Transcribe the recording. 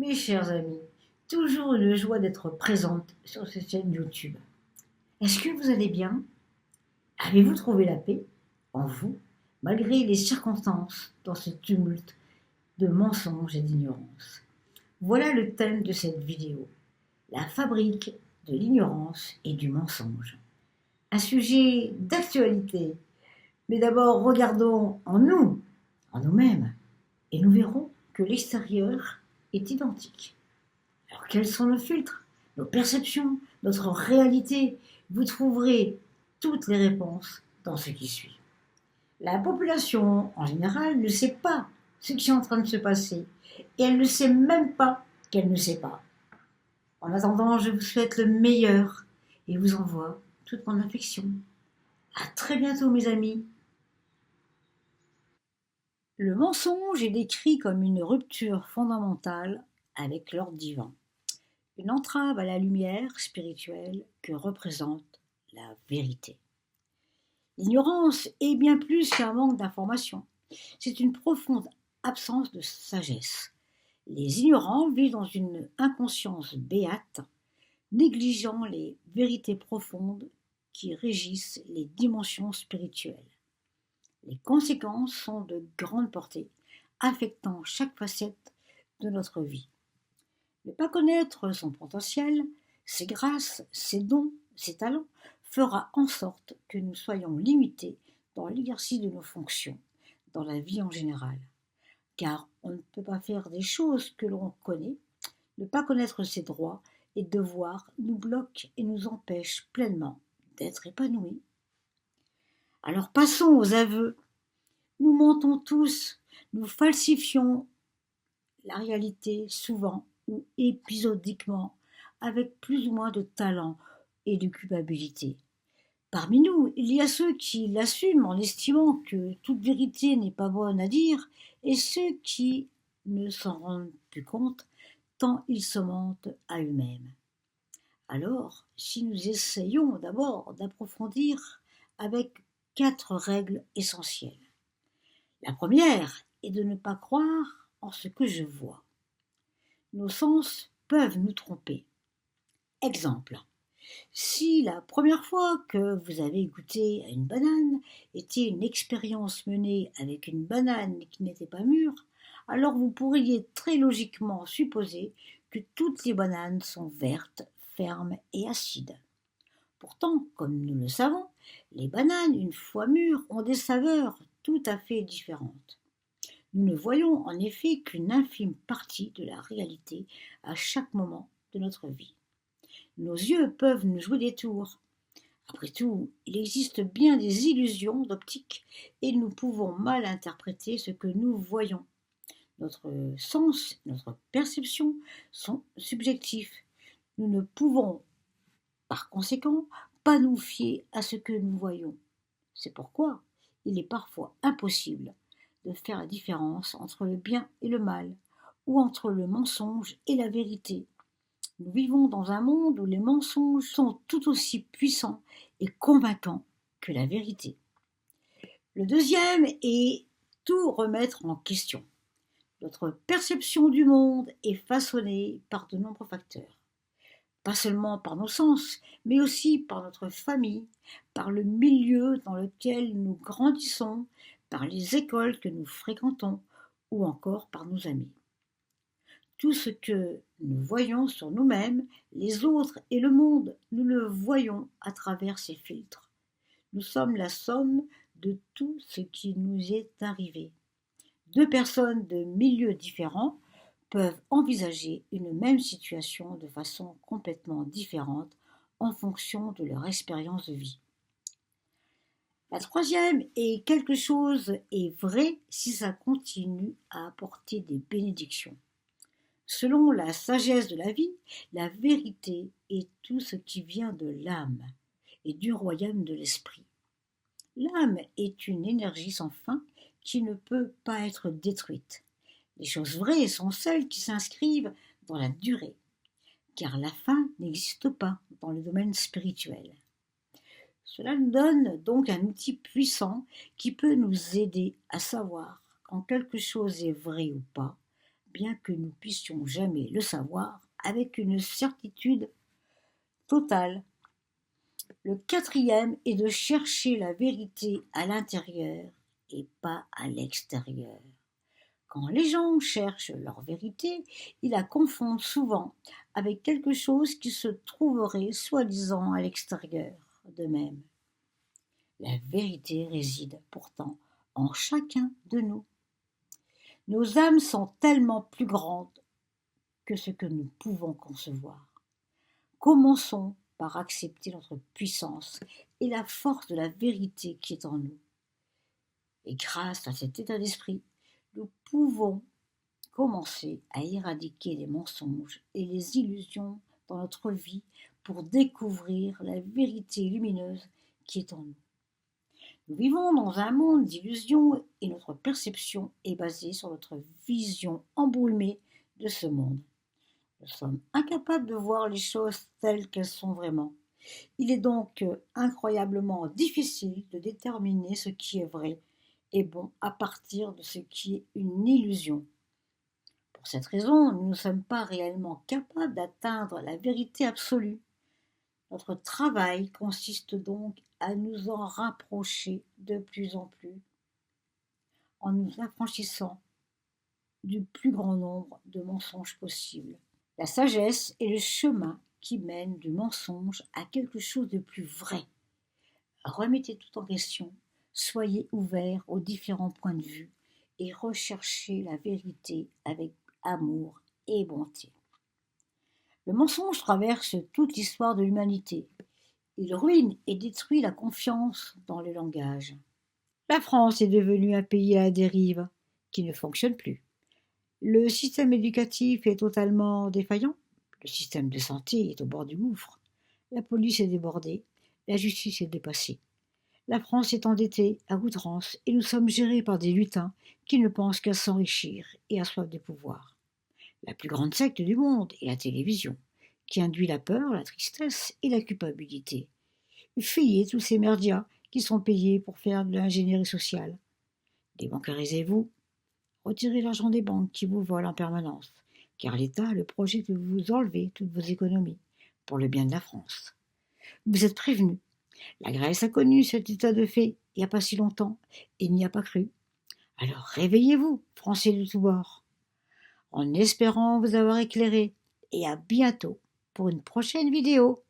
Mes chers amis, toujours une joie d'être présente sur cette chaîne YouTube. Est-ce que vous allez bien? Avez-vous trouvé la paix en vous, malgré les circonstances dans ce tumulte de mensonges et d'ignorance? Voilà le thème de cette vidéo, la fabrique de l'ignorance et du mensonge. Un sujet d'actualité, mais d'abord regardons en nous-mêmes, et nous verrons que l'extérieur est identique. Alors quels sont nos filtres, nos perceptions, notre réalité? Vous trouverez toutes les réponses dans ce qui suit. La population en général ne sait pas ce qui est en train de se passer et elle ne sait même pas qu'elle ne sait pas. En attendant, je vous souhaite le meilleur et vous envoie toute mon affection. À très bientôt mes amis. Le mensonge est décrit comme une rupture fondamentale avec l'ordre divin. Une entrave à la lumière spirituelle que représente la vérité. L'ignorance est bien plus qu'un manque d'information. C'est une profonde absence de sagesse. Les ignorants vivent dans une inconscience béate, négligeant les vérités profondes qui régissent les dimensions spirituelles. Les conséquences sont de grande portée, affectant chaque facette de notre vie. Ne pas connaître son potentiel, ses grâces, ses dons, ses talents, fera en sorte que nous soyons limités dans l'exercice de nos fonctions, dans la vie en général. Car on ne peut pas faire des choses que l'on connaît. Ne pas connaître ses droits et devoirs nous bloque et nous empêche pleinement d'être épanouis. Alors passons aux aveux. Nous mentons tous, nous falsifions la réalité souvent ou épisodiquement, avec plus ou moins de talent et de culpabilité. Parmi nous, il y a ceux qui l'assument en estimant que toute vérité n'est pas bonne à dire, et ceux qui ne s'en rendent plus compte, tant ils se mentent à eux-mêmes. Alors, si nous essayons d'abord d'approfondir avec 4 règles essentielles. La première est de ne pas croire en ce que je vois. Nos sens peuvent nous tromper. Exemple, si la première fois que vous avez goûté à une banane était une expérience menée avec une banane qui n'était pas mûre, alors vous pourriez très logiquement supposer que toutes les bananes sont vertes, fermes et acides. Pourtant, comme nous le savons, les bananes, une fois mûres, ont des saveurs tout à fait différentes. Nous ne voyons en effet qu'une infime partie de la réalité à chaque moment de notre vie. Nos yeux peuvent nous jouer des tours. Après tout, il existe bien des illusions d'optique et nous pouvons mal interpréter ce que nous voyons. Notre sens, notre perception sont subjectifs. Nous ne pouvons, par conséquent, pas nous fier à ce que nous voyons. C'est pourquoi il est parfois impossible de faire la différence entre le bien et le mal, ou entre le mensonge et la vérité. Nous vivons dans un monde où les mensonges sont tout aussi puissants et convaincants que la vérité. Le deuxième est tout remettre en question. Notre perception du monde est façonnée par de nombreux facteurs. Pas seulement par nos sens, mais aussi par notre famille, par le milieu dans lequel nous grandissons, par les écoles que nous fréquentons ou encore par nos amis. Tout ce que nous voyons sur nous-mêmes, les autres et le monde, nous le voyons à travers ces filtres. Nous sommes la somme de tout ce qui nous est arrivé. 2 personnes de milieux différents peuvent envisager une même situation de façon complètement différente en fonction de leur expérience de vie. La troisième est quelque chose est vrai si ça continue à apporter des bénédictions. Selon la sagesse de la vie, la vérité est tout ce qui vient de l'âme et du royaume de l'esprit. L'âme est une énergie sans fin qui ne peut pas être détruite. Les choses vraies sont celles qui s'inscrivent dans la durée, car la fin n'existe pas dans le domaine spirituel. Cela nous donne donc un outil puissant qui peut nous aider à savoir quand quelque chose est vrai ou pas bien que nous puissions jamais le savoir avec une certitude totale. Le quatrième est de chercher la vérité à l'intérieur et pas à l'extérieur. Quand les gens cherchent leur vérité, ils la confondent souvent avec quelque chose qui se trouverait soi-disant à l'extérieur d'eux-mêmes. La vérité réside pourtant en chacun de nous. Nos âmes sont tellement plus grandes que ce que nous pouvons concevoir. Commençons par accepter notre puissance et la force de la vérité qui est en nous. Et grâce à cet état d'esprit, nous pouvons commencer à éradiquer les mensonges et les illusions dans notre vie pour découvrir la vérité lumineuse qui est en nous. Nous vivons dans un monde d'illusions et notre perception est basée sur notre vision embrumée de ce monde. Nous sommes incapables de voir les choses telles qu'elles sont vraiment. Il est donc incroyablement difficile de déterminer ce qui est vrai et bon à partir de ce qui est une illusion. Pour cette raison, nous ne sommes pas réellement capables d'atteindre la vérité absolue. Notre travail consiste donc à nous en rapprocher de plus en plus, en nous affranchissant du plus grand nombre de mensonges possibles. La sagesse est le chemin qui mène du mensonge à quelque chose de plus vrai. Remettez tout en question, soyez ouverts aux différents points de vue et recherchez la vérité avec amour et bonté. Le mensonge traverse toute l'histoire de l'humanité. Il ruine et détruit la confiance dans le langage. La France est devenue un pays à la dérive qui ne fonctionne plus. Le système éducatif est totalement défaillant. Le système de santé est au bord du gouffre. La police est débordée. La justice est dépassée. La France est endettée à outrance et nous sommes gérés par des lutins qui ne pensent qu'à s'enrichir et à soif de pouvoir. La plus grande secte du monde est la télévision, qui induit la peur, la tristesse et la culpabilité. Fuyez tous ces merdias qui sont payés pour faire de l'ingénierie sociale. Débancarisez-vous. Retirez l'argent des banques qui vous volent en permanence, car l'État a le projet de vous enlever toutes vos économies, pour le bien de la France. Vous êtes prévenus. La Grèce a connu cet état de fait il n'y a pas si longtemps et n'y a pas cru. Alors réveillez-vous, Français de tous bords. En espérant vous avoir éclairé, et à bientôt pour une prochaine vidéo.